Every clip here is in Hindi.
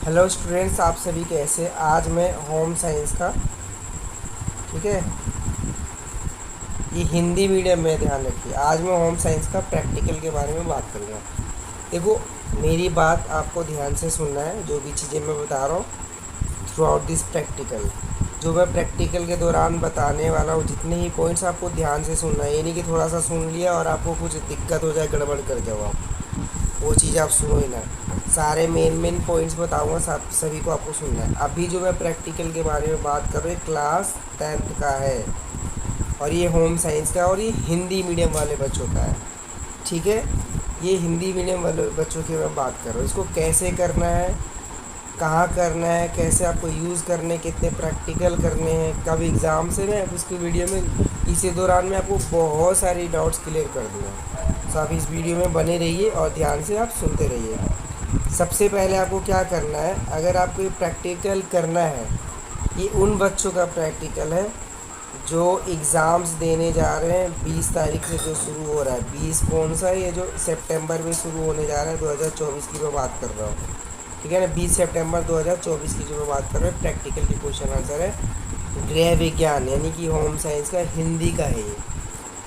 हेलो स्टूडेंट्स, आप सभी कैसे। आज मैं होम साइंस का, ठीक है, ये हिंदी मीडियम में ध्यान रखिए। आज मैं होम साइंस का प्रैक्टिकल के बारे में बात करूँगा। देखो, मेरी बात आपको ध्यान से सुनना है। जो भी चीज़ें मैं बता रहा हूँ थ्रू आउट दिस प्रैक्टिकल, जो मैं प्रैक्टिकल के दौरान बताने वाला हूँ, जितने ही पॉइंट्स आपको ध्यान से सुनना है। ये नहीं कि थोड़ा सा सुन लिया और आपको कुछ दिक्कत हो जाए, गड़बड़ कर जाओ आप, वो चीज़ आप सुनो ही ना। सारे मेन पॉइंट्स बताऊंगा, सब सभी को आपको सुनना है। अभी जो मैं प्रैक्टिकल के बारे में बात कर रहा हूँ, क्लास 10th का है और ये होम साइंस का, और ये हिंदी मीडियम वाले बच्चों का है, ठीक है। ये हिंदी मीडियम वाले बच्चों की मैं बात कर रहा हूँ। इसको कैसे करना है, कहाँ करना है, कैसे आपको यूज़ करने, कितने प्रैक्टिकल करने हैं, कब एग्ज़ाम से, मैं उसकी वीडियो में इसी दौरान में आपको बहुत सारी डाउट्स क्लियर कर दूँगा। तो आप इस वीडियो में बने रहिए और ध्यान से आप सुनते रहिए। सबसे पहले आपको क्या करना है, अगर आपको ये प्रैक्टिकल करना है, ये उन बच्चों का प्रैक्टिकल है जो एग्ज़ाम्स देने जा रहे हैं 20 तारीख से, जो शुरू हो रहा है। 20 कौन सा है, ये जो सितंबर में शुरू होने जा रहा है, 2024 की मैं बात कर रहा हूँ, ठीक है ना। 20 सितंबर 2024 की जो मैं बात कर रहा हूँ, प्रैक्टिकल की क्वेश्चन आंसर है गृह विज्ञान, यानी कि होम साइंस का हिंदी का है ये,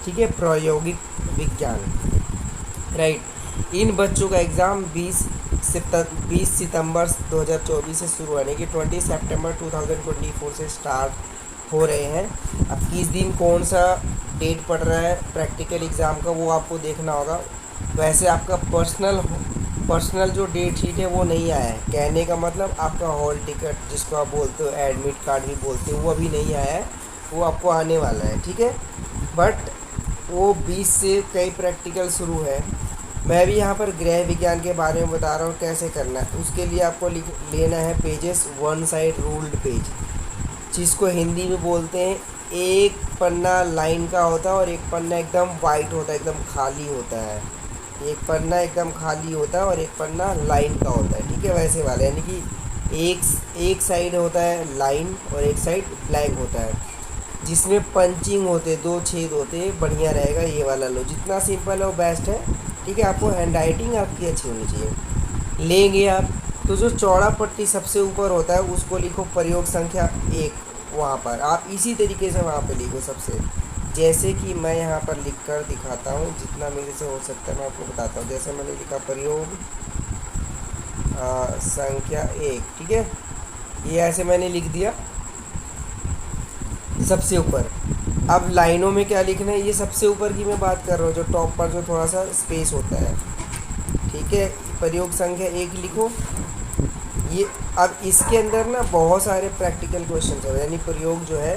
ठीक है, प्रायोगिक विज्ञान, राइट। इन बच्चों का एग्ज़ाम 20 सितंबर 2024 से शुरू होने की 20 सितंबर 2024 से स्टार्ट हो रहे हैं। अब किस दिन कौन सा डेट पड़ रहा है प्रैक्टिकल एग्ज़ाम का, वो आपको देखना होगा। वैसे आपका पर्सनल जो डेट शीट है वो नहीं आया है। कहने का मतलब आपका हॉल टिकट, जिसको आप बोलते हो एडमिट कार्ड भी बोलते हो, वो अभी नहीं आया है, वो आपको आने वाला है, ठीक है। बट वो 20 से कई प्रैक्टिकल शुरू है। मैं भी यहाँ पर गृह विज्ञान के बारे में बता रहा हूँ कैसे करना है। उसके लिए आपको लेना है pages, one side ruled page, जिसको हिंदी में बोलते हैं, एक पन्ना लाइन का होता है और एक पन्ना एकदम वाइट होता है, एकदम खाली होता है। एक पन्ना एकदम खाली होता है और एक पन्ना लाइन का होता है, ठीक है, वैसे वाला, यानी कि एक साइड होता है लाइन और एक साइड ब्लैंक होता है, जिसमें पंचिंग होते, दो छेद होते, बढ़िया रहेगा ये वाला लो। जितना सिंपल है वो बेस्ट है, ठीक है। आपको हैंड राइटिंग आपकी अच्छी होनी चाहिए। लेंगे आप तो जो चौड़ा पट्टी सबसे ऊपर होता है उसको लिखो प्रयोग संख्या 1, वहाँ पर आप इसी तरीके से वहाँ पे लिखो सबसे, जैसे कि मैं यहाँ पर लिख कर दिखाता हूँ, जितना मेरे से हो सकता है मैं आपको बताता हूँ। जैसे मैंने लिखा प्रयोग संख्या 1, ठीक है, ये ऐसे मैंने लिख दिया सबसे ऊपर। अब लाइनों में क्या लिखना है, ये सबसे ऊपर की मैं बात कर रहा हूँ, जो टॉप पर जो थोड़ा सा स्पेस होता है, ठीक है। प्रयोग संख्या 1 लिखो। ये अब इसके अंदर ना बहुत सारे प्रैक्टिकल क्वेश्चन है, यानी प्रयोग जो है,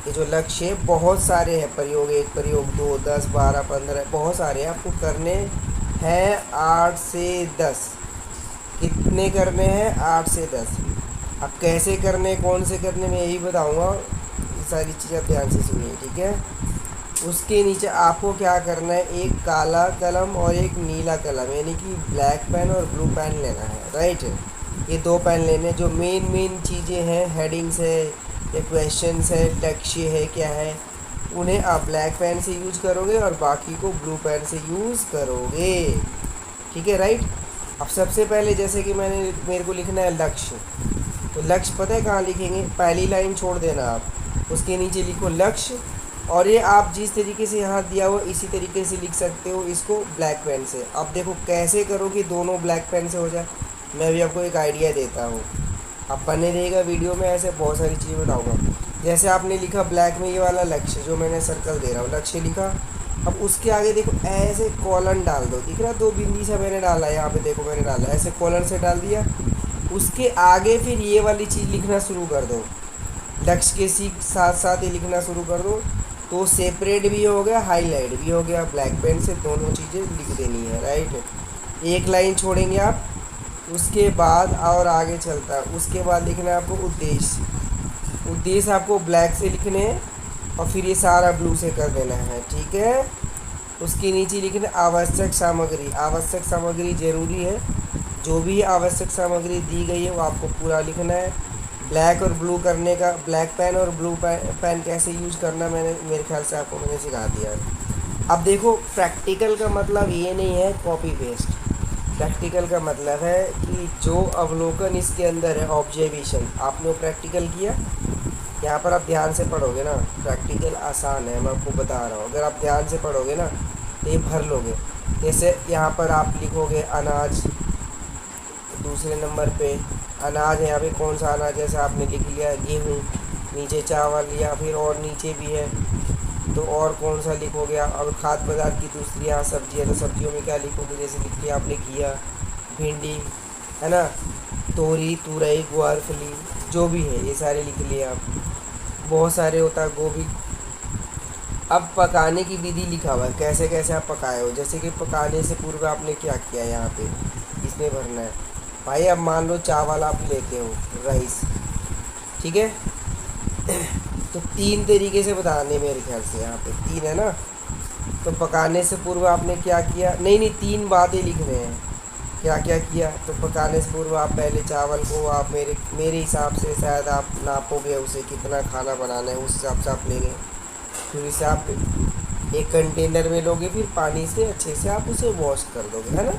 ये जो लक्ष्य है बहुत सारे हैं। प्रयोग 1, प्रयोग 2, 10, 12, 15, बहुत सारे हैं आपको करने हैं। 8 से 10 कितने करने हैं, 8 से 10। अब कैसे करने, कौन से करने, मैं यही बताऊंगा। ये सारी चीज़ें आप ध्यान से सुनिए, ठीक है। उसके नीचे आपको क्या करना है, एक काला कलम और एक नीला कलम, यानी कि ब्लैक पेन और ब्लू पेन लेना है, राइट। ये दो पेन लेने हैं। जो मेन चीज़ें हैं, हेडिंग्स है या क्वेश्चंस है, लक्ष्य है, क्या है, उन्हें आप ब्लैक पेन से यूज़ करोगे और बाकी को ब्लू पेन से यूज़ करोगे, ठीक है, राइट। अब सबसे पहले जैसे कि मेरे को लिखना है लक्ष्य, तो लक्ष्य पता है कहाँ लिखेंगे, पहली लाइन छोड़ देना आप, उसके नीचे लिखो लक्ष्य। और ये आप जिस तरीके से यहाँ दिया हो इसी तरीके से लिख सकते हो इसको ब्लैक पेन से। अब देखो कैसे करो कि दोनों ब्लैक पेन से हो जाए, मैं भी आपको एक आइडिया देता हूँ। अब बने रहेगा वीडियो में, ऐसे बहुत सारी चीज़ें बताऊँगा। जैसे आपने लिखा ब्लैक में ये वाला लक्ष्य, जो मैंने सर्कल दे रहा हूँ, लक्ष्य लिखा। अब उसके आगे देखो ऐसे कॉलन डाल दो, दिख रहा, दो बिंदी सा मैंने डाला है, यहाँ पे देखो मैंने डाला, ऐसे कॉलन से डाल दिया। उसके आगे फिर ये वाली चीज़ लिखना शुरू कर दो, लक्ष्य के साथ साथ ही लिखना शुरू कर दो, तो सेपरेट भी हो गया, हाईलाइट भी हो गया। ब्लैक पेन से दोनों चीज़ें लिख देनी है, राइट। एक लाइन छोड़ेंगे आप, उसके बाद और आगे चलता है। उसके बाद लिखना है आपको उद्देश्य आपको ब्लैक से लिखने हैं और फिर ये सारा ब्लू से कर देना है, ठीक है। उसके नीचे लिखना आवश्यक सामग्री, आवश्यक सामग्री ज़रूरी है, जो भी आवश्यक सामग्री दी गई है वो आपको पूरा लिखना है। ब्लैक और ब्लू करने का, ब्लैक पेन और ब्लू पेन कैसे यूज करना, मेरे ख्याल से आपको मैंने सिखा दिया है। अब देखो प्रैक्टिकल का मतलब ये नहीं है कॉपी पेस्ट, प्रैक्टिकल का मतलब है कि जो अवलोकन इसके अंदर है, ऑब्जर्वेशन, आपने वो प्रैक्टिकल किया। यहाँ पर आप ध्यान से पढ़ोगे ना, प्रैक्टिकल आसान है, मैं आपको बता रहा हूँ। अगर आप ध्यान से पढ़ोगे ना तो ये भर लोगे। जैसे यहाँ पर आप लिखोगे अनाज, दूसरे नंबर पे अनाज है, यहाँ पे कौन सा अनाज, जैसे आपने लिख लिया गेहूँ, नीचे चावल, या फिर और नीचे भी है तो और कौन सा लिखोगे। अब खाद्य पदार्थ की दूसरी यहाँ सब्जी है तो सब्जियों में क्या लिखोगे, जैसे लिख लिया आपने घिया, भिंडी, है ना, तोरी, तुरई, ग्वारफली, जो भी है ये सारे लिख लिए आप। बहुत सारे होता है, गोभी। अब पकाने की विधि लिखा हुआ है, कैसे कैसे आप पकाए हो। जैसे कि पकाने से पूर्व आपने क्या किया, यहाँ पे इसमें भरना है भाई। अब मान लो चावल आप लेते हो, राइस, ठीक है। तो 3 तरीके से बताने मेरे ख्याल से, यहाँ पे 3 है ना। तो पकाने से पूर्व आपने क्या किया, नहीं नहीं 3 बातें लिख रहे हैं, क्या क्या किया। तो पकाने से पूर्व आप पहले चावल को आप मेरे हिसाब से शायद आप नापोगे उसे, कितना खाना बनाना है उस हिसाब से आप लेंगे। फिर इसे आप एक कंटेनर में लोगे, फिर पानी से अच्छे से आप उसे वॉश कर दोगे, है ना।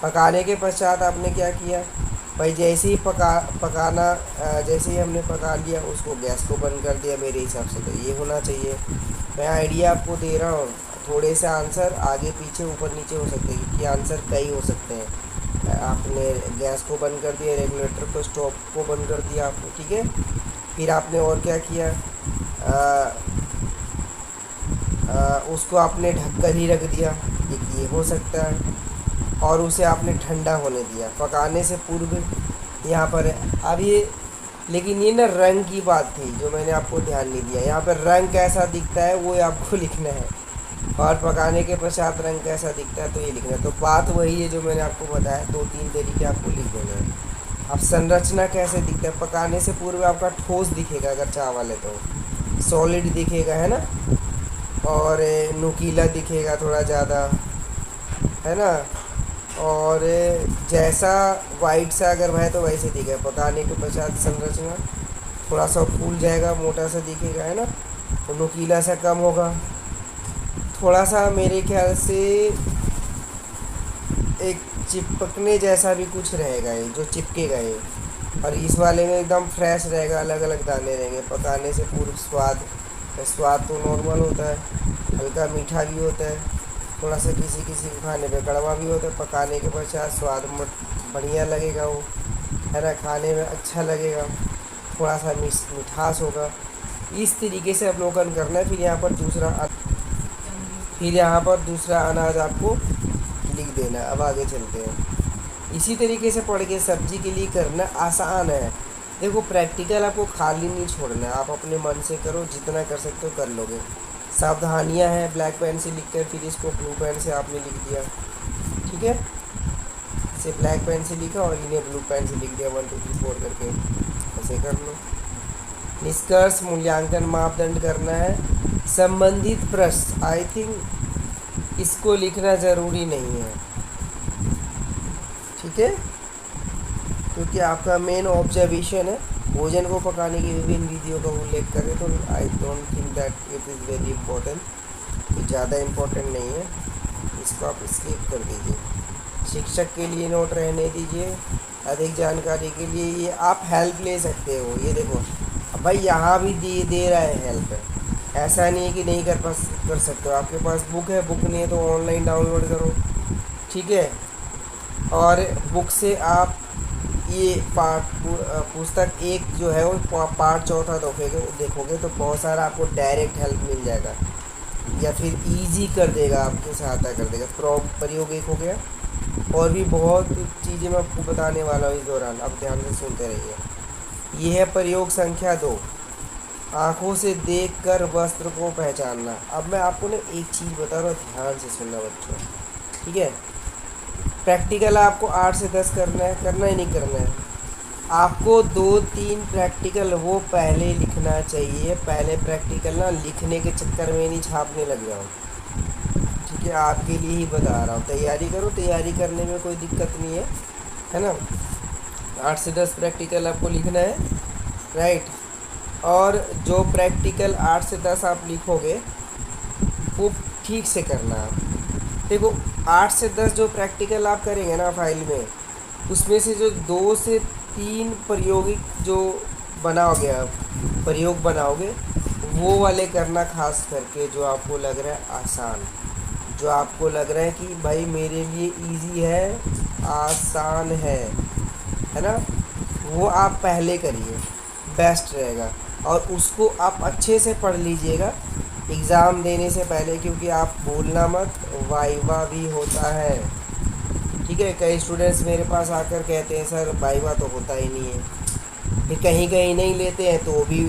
पकाने के पश्चात आपने क्या किया भाई, जैसे ही पकाना जैसे ही हमने पका लिया उसको, गैस को बंद कर दिया। मेरे हिसाब से तो ये होना चाहिए। मैं आइडिया आपको दे रहा हूँ, थोड़े से आंसर आगे पीछे ऊपर नीचे हो सकते हैं, क्योंकि आंसर कई हो सकते हैं। आपने गैस को बंद कर दिया, रेगुलेटर को, स्टोव को बंद कर दिया आपने, ठीक है। फिर आपने और क्या किया, उसको आपने ढक कर ही रख दिया, एक ये हो सकता है। और उसे आपने ठंडा होने दिया पकाने से पूर्व। यहाँ पर अब ये, लेकिन ये ना रंग की बात थी जो मैंने आपको ध्यान नहीं दिया। यहाँ पर रंग कैसा दिखता है वो आपको लिखना है, और पकाने के पश्चात रंग कैसा दिखता है तो ये लिखना है। तो बात वही है जो मैंने आपको बताया, 2-3 तरीके आपको लिख देने हैं। अब संरचना कैसे दिखता है, पकाने से पूर्व आपका ठोस दिखेगा, अगर चावल है तो सॉलिड दिखेगा, है ना, और नुकीला दिखेगा थोड़ा ज़्यादा, है ना, और जैसा वाइट सा अगर है तो वैसे दिखेगा। पकाने के पश्चात संरचना थोड़ा सा फूल जाएगा, मोटा सा दिखेगा, है ना, तो नुकीला सा कम होगा, थोड़ा सा मेरे ख्याल से एक चिपकने जैसा भी कुछ रहेगा ये, जो चिपकेगा ये। और इस वाले में एकदम फ्रेश रहेगा, अलग अलग दाने रहेंगे। पकाने से पूर्व स्वाद तो नॉर्मल होता है, हल्का मीठा भी होता है, थोड़ा सा किसी किसी को खाने पे कड़वा भी होता है। पकाने के पश्चात स्वाद बढ़िया लगेगा वो, है ना, खाने में अच्छा लगेगा, थोड़ा सा मिठास होगा। इस तरीके से अवलोकन करना है। फिर यहाँ पर दूसरा अनाज आपको लिख देना है। अब आगे चलते हैं। इसी तरीके से पढ़ के सब्जी के लिए करना आसान है। देखो प्रैक्टिकल आपको खाली नहीं छोड़ना है, आप अपने मन से करो, जितना कर सकते हो कर लोगे। सावधानियां हैं, ब्लैक पेन से लिख कर फिर इसको ब्लू पेन से आपने लिख दिया, ठीक है। इसे ब्लैक पेन से लिखा और इन्हें ब्लू पेन से लिख दिया, 1 2 3 4 करके, ऐसे कर लो। निष्कर्ष मूल्यांकन मापदंड करना है। संबंधित प्रश्न, आई थिंक इसको लिखना ज़रूरी नहीं है, ठीक है, क्योंकि आपका मेन ऑब्जर्वेशन है भोजन को पकाने की विभिन्न विधियों का उल्लेख करें। तो I don't think that it is very important, ये ज़्यादा इम्पोर्टेंट नहीं है, इसको आप स्किप कर दीजिए। शिक्षक के लिए नोट रहने दीजिए। अधिक जानकारी के लिए ये आप हेल्प ले सकते हो। ये देखो अब भाई यहाँ भी दे रहा है हेल्प, ऐसा नहीं है कि नहीं कर सकते हो। आपके पास बुक है, बुक नहीं है तो ऑनलाइन डाउनलोड करो, ठीक है। और बुक से आप ये पुस्तक 1 जो है वो पार्ट 4 देखोगे तो बहुत सारा आपको डायरेक्ट हेल्प मिल जाएगा, या फिर इजी कर देगा, आपकी सहायता कर देगा। प्रयोग 1 हो गया, और भी बहुत चीज़ें मैं आपको बताने वाला हूँ इस दौरान, आप ध्यान से सुनते रहिए। ये है प्रयोग संख्या 2, आँखों से देखकर वस्त्र को पहचानना। अब मैं आपको ना एक चीज़ बता रहा हूँ, ध्यान से सुनना बच्चों, ठीक है। प्रैक्टिकल आपको 8 से 10 करना ही नहीं करना है। आपको 2-3 प्रैक्टिकल वो पहले लिखना चाहिए। पहले प्रैक्टिकल ना लिखने के चक्कर में नहीं छापने लग जाओ, ठीक है, आपके लिए ही बता रहा हूँ। तैयारी करो, तैयारी करने में कोई दिक्कत नहीं है ना। 8 से 10 प्रैक्टिकल आपको लिखना है, राइट। और जो प्रैक्टिकल 8 से 10 आप लिखोगे वो ठीक से करना आप, देखो 8 से 10 जो प्रैक्टिकल आप करेंगे ना फाइल में, उसमें से जो 2 से 3 प्रायोगिक जो बनाओगे आप, प्रयोग बनाओगे, वो वाले करना, खास करके जो आपको लग रहा है आसान, जो आपको लग रहा है कि भाई मेरे लिए इजी है, आसान है ना, वो आप पहले करिए, बेस्ट रहेगा। और उसको आप अच्छे से पढ़ लीजिएगा एग्ज़ाम देने से पहले, क्योंकि आप भूलना मत, वाइवा भी होता है। ठीक है, कई स्टूडेंट्स मेरे पास आकर कहते हैं सर वाइवा तो होता ही नहीं है, फिर कहीं कहीं नहीं लेते हैं तो वो भी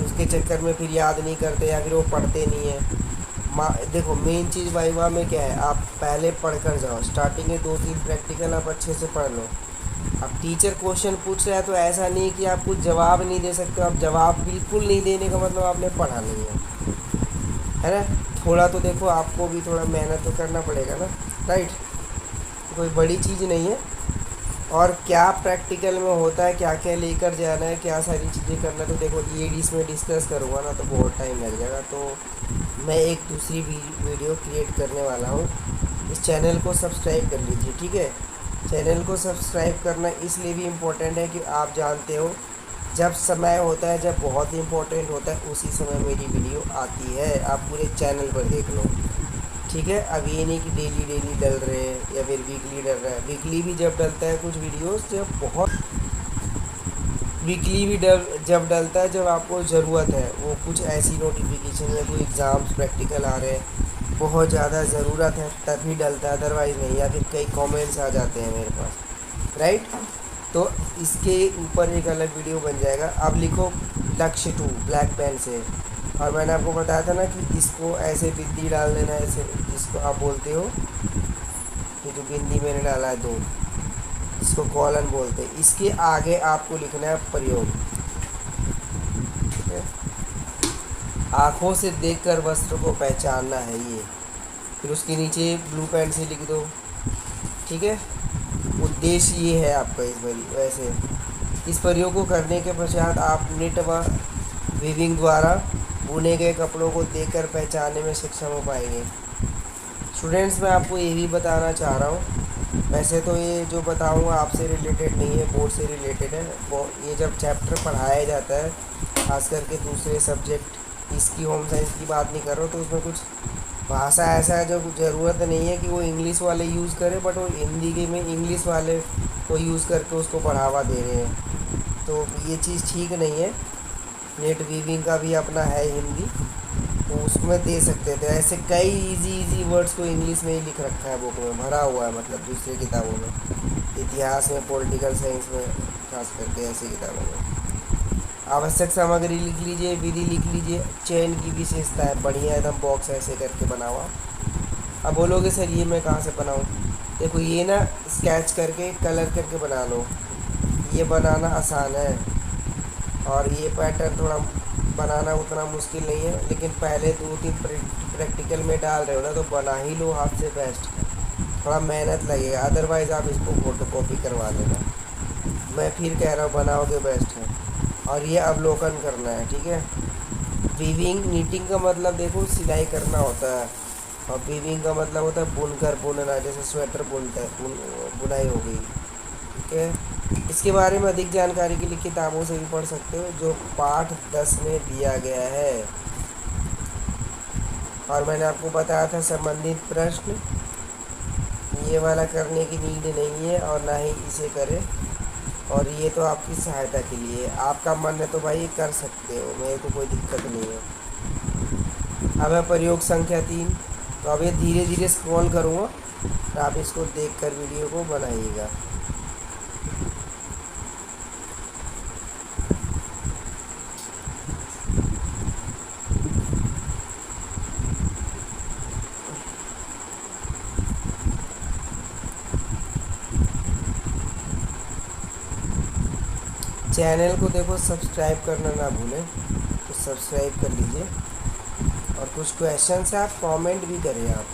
उसके चक्कर में फिर याद नहीं करते या फिर वो पढ़ते नहीं हैं। देखो मेन चीज़ वाइवा में क्या है, आप पहले पढ़ कर जाओ, स्टार्टिंग में 2-3 प्रैक्टिकल आप अच्छे से पढ़ लो। अब टीचर क्वेश्चन पूछ रहा है तो ऐसा नहीं कि आप कुछ जवाब नहीं दे सकते, आप जवाब बिल्कुल नहीं देने का मतलब आपने पढ़ा नहीं है ना। थोड़ा तो देखो, आपको भी थोड़ा मेहनत तो करना पड़ेगा ना, राइट। कोई बड़ी चीज़ नहीं है। और क्या प्रैक्टिकल में होता है, क्या क्या लेकर जाना है, क्या सारी चीज़ें करना है, तो देखो ये इसमें डिस्कस करूँगा ना तो बहुत टाइम लग जाएगा। तो मैं एक दूसरी वीडियो क्रिएट करने वाला हूँ। इस चैनल को सब्सक्राइब कर लीजिए, ठीक है। चैनल को सब्सक्राइब करना इसलिए भी इम्पोर्टेंट है कि आप जानते हो जब समय होता है, जब बहुत इम्पोर्टेंट होता है, उसी समय मेरी वीडियो आती है। आप पूरे चैनल पर देख लो, ठीक है। अब ये नहीं कि डेली डेली डल रहे हैं या फिर वीकली डल रहा है। वीकली भी जब डलता है कुछ वीडियोस, जब बहुत वीकली भी जब डलता है जब आपको ज़रूरत है, वो कुछ ऐसी नोटिफिकेशन या कोई एग्ज़ाम्स प्रैक्टिकल आ रहे हैं, बहुत ज़्यादा ज़रूरत है तभी डलता है, अदरवाइज़ नहीं। या फिर कई कमेंट्स आ जाते हैं मेरे पास, राइट। तो इसके ऊपर एक अलग वीडियो बन जाएगा। आप लिखो लक्ष्य 2 ब्लैक पेन से, और मैंने आपको बताया था ना कि इसको ऐसे बिंदी डाल देना, ऐसे इसको आप बोलते हो, ये जो बिंदी मैंने डाला है 2, इसको कॉलन बोलते हैं। इसके आगे आपको लिखना है प्रयोग, ठीक है। आँखों से देखकर वस्त्र को पहचानना है ये, फिर उसके नीचे ब्लू पेन से लिख दो, ठीक है। उद्देश्य ये है आपका इस बारी। वैसे इस प्रयोग को करने के पश्चात आप निट व वीविंग द्वारा बुने गए कपड़ों को देखकर पहचानने में सक्षम हो पाएंगे। स्टूडेंट्स, मैं आपको ये भी बताना चाह रहा हूँ, वैसे तो ये जो बताऊँगा आपसे रिलेटेड नहीं है, बोर्ड से रिलेटेड है। वो ये जब चैप्टर पढ़ाया जाता है, खास करके दूसरे सब्जेक्ट, इसकी होम साइंस की बात नहीं कर रहा हूँ, तो उसमें कुछ भाषा ऐसा है जो ज़रूरत नहीं है कि वो इंग्लिश वाले यूज़ करें, बट वो हिंदी के में इंग्लिश वाले को यूज़ करके उसको बढ़ावा दे रहे हैं, तो ये चीज़ ठीक नहीं है। नेट वीविंग का भी अपना है हिंदी, तो उसमें दे सकते थे। ऐसे कई इजी वर्ड्स को इंग्लिश में ही लिख रखा है, बुक में भरा हुआ है, मतलब दूसरी किताबों में, इतिहास में, पॉलिटिकल साइंस में, खास करके ऐसी किताबों में। आवश्यक सामग्री लिख लीजिए, विधि लिख लीजिए, चयन की विशेषता है, बढ़िया एकदम बॉक्स ऐसे करके बना हुआ। अब बोलोगे सर ये मैं कहाँ से बनाऊँ? देखो ये ना स्केच करके कलर करके बना लो, ये बनाना आसान है, और ये पैटर्न थोड़ा बनाना उतना मुश्किल नहीं है, लेकिन पहले 2-3 प्रैक्टिकल में डाल रहे हो ना तो बना ही लो हाथ से, बेस्ट। थोड़ा मेहनत लगेगा, अदरवाइज़ आप इसको फोटोकॉपी करवा लेना। मैं फिर कह रहा हूँ बनाओगे बेस्ट है। और ये अवलोकन करना है, ठीक है। वीविंग, नीटिंग का मतलब देखो सिलाई करना होता है, और वीविंग का मतलब होता है बुनकर, बुनना, जैसे स्वेटर बुनता है, बुनाई हो गई, ठीक है। इसके बारे में अधिक जानकारी के लिए किताबों से भी पढ़ सकते हो जो पाठ 10 में दिया गया है। और मैंने आपको बताया था संबंधित प्रश्न, ये वाला करने की नीड नहीं है और ना ही इसे करें, और ये तो आपकी सहायता के लिए, आपका मन है तो भाई कर सकते हो, मेरे को कोई दिक्कत नहीं है। अब है प्रयोग संख्या 3, तो अब ये धीरे धीरे स्क्रॉल करूँगा, तो आप इसको देखकर वीडियो को बनाइएगा। चैनल को देखो सब्सक्राइब करना ना भूलें, तो सब्सक्राइब कर लीजिए। और कुछ क्वेश्चन है आप कमेंट भी करें आप।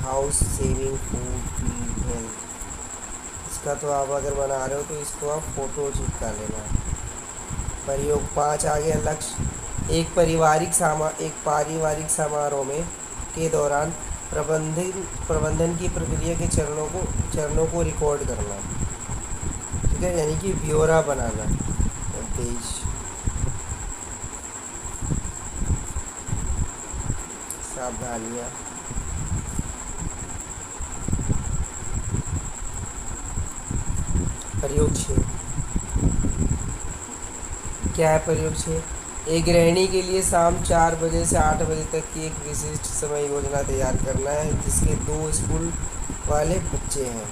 House saving food feed health, इसका तो आप अगर बना रहे हो तो इसको आप फ़ोटो चिपका लेना। प्रयोग 5 आ गया। लक्ष्य एक पारिवारिक समारोह में के दौरान प्रबंधन की प्रक्रिया के चरणों को रिकॉर्ड करना। ठीक है, यानी कि ब्यौरा बनाना। उद्देश्य सावधानियाँ। प्रयोग 6 क्या है? प्रयोग 6 एक गृहिणी के लिए शाम 4 बजे से 8 बजे तक की एक विशिष्ट समय योजना तैयार करना है जिसके 2 स्कूल वाले बच्चे हैं।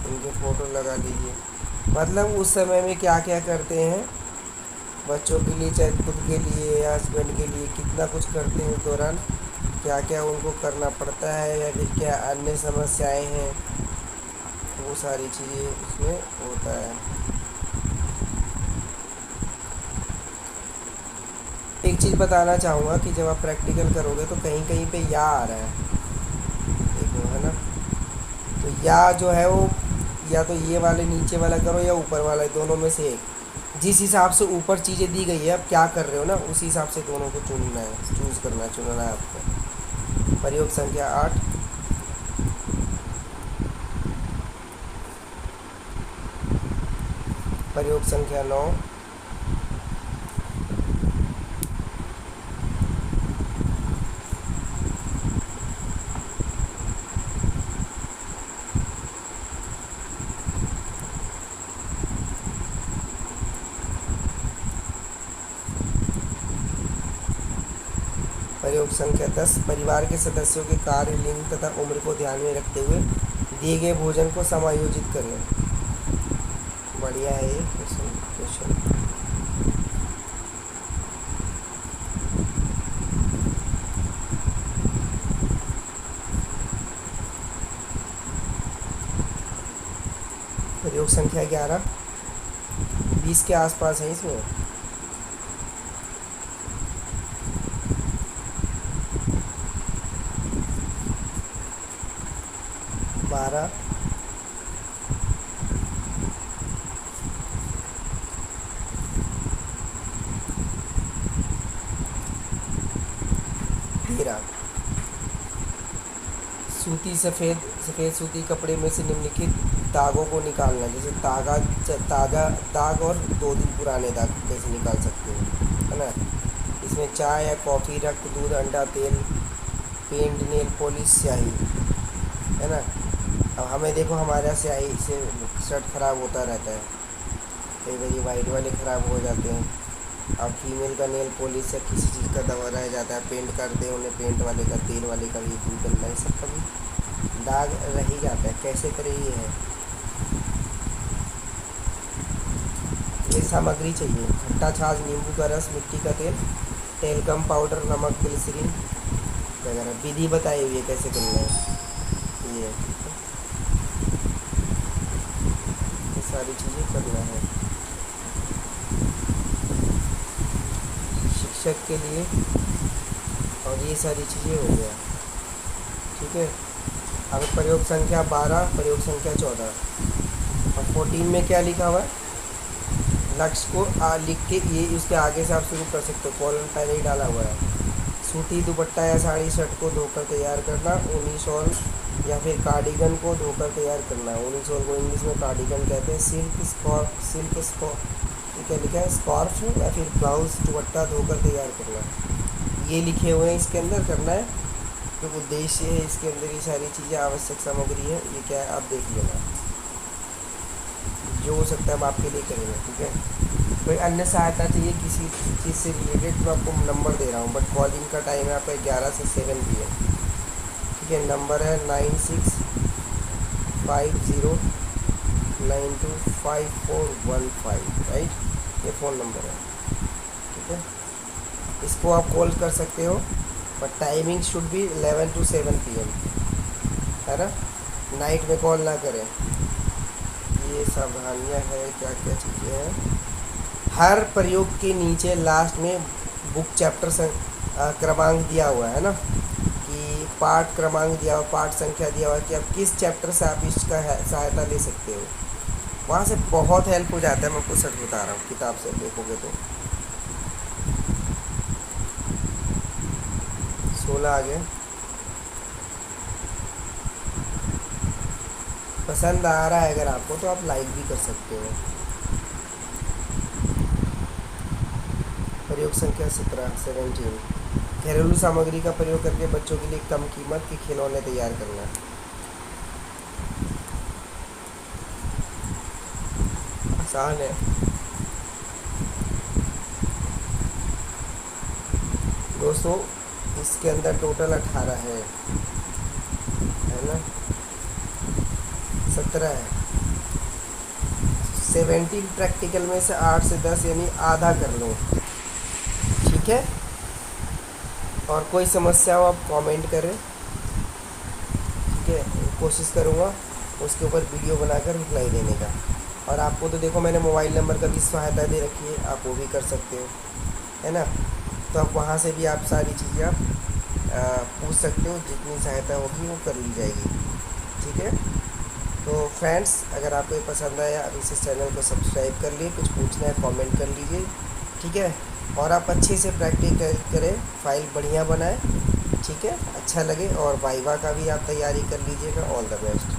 इनके फोटो लगा लीजिए। मतलब उस समय में क्या क्या करते हैं बच्चों के लिए, चाहे खुद के लिए या हस्बैंड के लिए, कितना कुछ करते हैं उस दौरान, क्या क्या उनको करना पड़ता है या फिर क्या अन्य समस्याएं हैं, वो सारी चीज़ें उसमें होता है। एक चीज़ बताना चाहूँगा कि जब आप प्रैक्टिकल करोगे तो कहीं कहीं पे या आ रहा है, देखो, है ना। तो या जो है वो या तो ये वाले नीचे वाला करो या ऊपर वाला, दोनों में से एक। जिस हिसाब से ऊपर चीज़ें दी गई है अब क्या कर रहे हो ना, उसी हिसाब से दोनों को चुनना है, चुनना है आपको। प्रयोग संख्या 8 प्रयोग संख्या 9 प्रयोग संख्या 10 परिवार के सदस्यों के कार्य, लिंग तथा उम्र को ध्यान में रखते हुए दिए गए भोजन को समायोजित करें। बढ़िया है ये क्वेश्चन। प्रयोग संख्या 11 20 के आसपास है इसमें। बारह 13 सफ़ेद सूती कपड़े में से निम्नलिखित दागों को निकालना। जैसे दाग और 2 दिन पुराने दाग कैसे निकाल सकते हो, है ना। इसमें चाय या कॉफ़ी, रक्त, दूध, अंडा, तेल, पेंट, नेल पॉलिश, स्याही, है ना। अब हमें देखो हमारा स्याही से शर्ट ख़राब होता रहता है, कई बार ये वाइट वाले ख़राब हो जाते हैं। अब फीमेल का नेल पॉलिश या किसी चीज़ का दवा रह जाता है, पेंट करते हैं उन्हें, पेंट वाले का, तेल वाले का भी निकलता है, सब कभी दाग रह ही जाता है। कैसे करें ये सामग्री चाहिए। खट्टा छाछ, नींबू का रस, मिट्टी का तेल, टेल्कम पाउडर, नमक, ग्लिसरीन वगैरह। विधि बताई हुई है कैसे करना है ये सारी चीज़ें करना है शिक्षक के लिए। और ये सारी चीज़ें हो गया, ठीक है। अब प्रयोग संख्या 12 प्रयोग संख्या 14 और 14 में क्या लिखा हुआ है? लक्ष्य को लिख के ये उसके आगे से आप शुरू कर सकते हो, कॉलम पहले ही डाला हुआ है। सूती दुपट्टा या साड़ी शर्ट को धोकर तैयार करना। ऊनी शॉल या फिर कार्डिगन को धोकर तैयार करना। ऊनी शॉल को इंग्लिश में कार्डिगन कहते हैं। सिल्क क्या लिखा है? स्कार्फ या फिर ब्लाउज दुपट्टा धोकर तैयार करना। ये लिखे हुए हैं इसके अंदर, करना है। तो उद्देश्य है इसके अंदर ये सारी चीज़ें, आवश्यक सामग्री है, ये क्या है आप देख लेना, जो हो सकता है हम आपके लिए करेंगे, ठीक है। कोई अन्य सहायता चाहिए किसी चीज़ से रिलेटेड तो आपको नंबर दे रहा हूँ, बट कॉलिंग का टाइम है आपका 11 से 7 PM, ठीक है। नंबर है 9650925415, राइट, ये फ़ोन नंबर है, ठीक है। इसको आप कॉल कर सकते हो, but timing should be 11 to 7 PM, है ना। नाइट में कॉल ना करें। ये सावधानियाँ है, क्या क्या चीज़ें हैं। हर प्रयोग के नीचे लास्ट में बुक चैप्टर क्रमांक दिया हुआ है ना, कि पाठ क्रमांक दिया हुआ, पाठ संख्या दिया हुआ कि आप किस चैप्टर से आप इसका सहायता ले सकते हो। वहाँ से बहुत हेल्प हो जाता है, मैं आपको सच बता रहा हूँ, किताब से देखोगे तो। 16 आ गए। पसंद आ रहा है अगर आपको तो आप लाइक भी कर सकते हो। प्रयोग संख्या 17। घरेलू सामग्री का प्रयोग करके बच्चों के लिए कम कीमत के खिलौने तैयार करना। आसान है। दोस्तों इसके अंदर टोटल 18 है ना, 17 है। 17 प्रैक्टिकल में से 8 से 10 यानी आधा कर लो, ठीक है। और कोई समस्या हो आप कमेंट करें, ठीक है। कोशिश करूँगा उसके ऊपर वीडियो बनाकर रिप्लाई देने का। और आपको तो देखो मैंने मोबाइल नंबर का भी सहायता दे रखी है, आप वो भी कर सकते हो, है ना। तो आप वहाँ से भी आप सारी चीज़ें आप पूछ सकते हो, जितनी सहायता होगी वो कर ली जाएगी, ठीक है। तो फ्रेंड्स अगर आपको ये पसंद आया अभी इस चैनल को सब्सक्राइब कर लिए, कुछ पूछना है कमेंट कर लीजिए, ठीक है। और आप अच्छे से प्रैक्टिस करें, फाइल बढ़िया बनाएं, ठीक है, अच्छा लगे। और वाइवा का भी आप तैयारी कर लीजिएगा। All the best.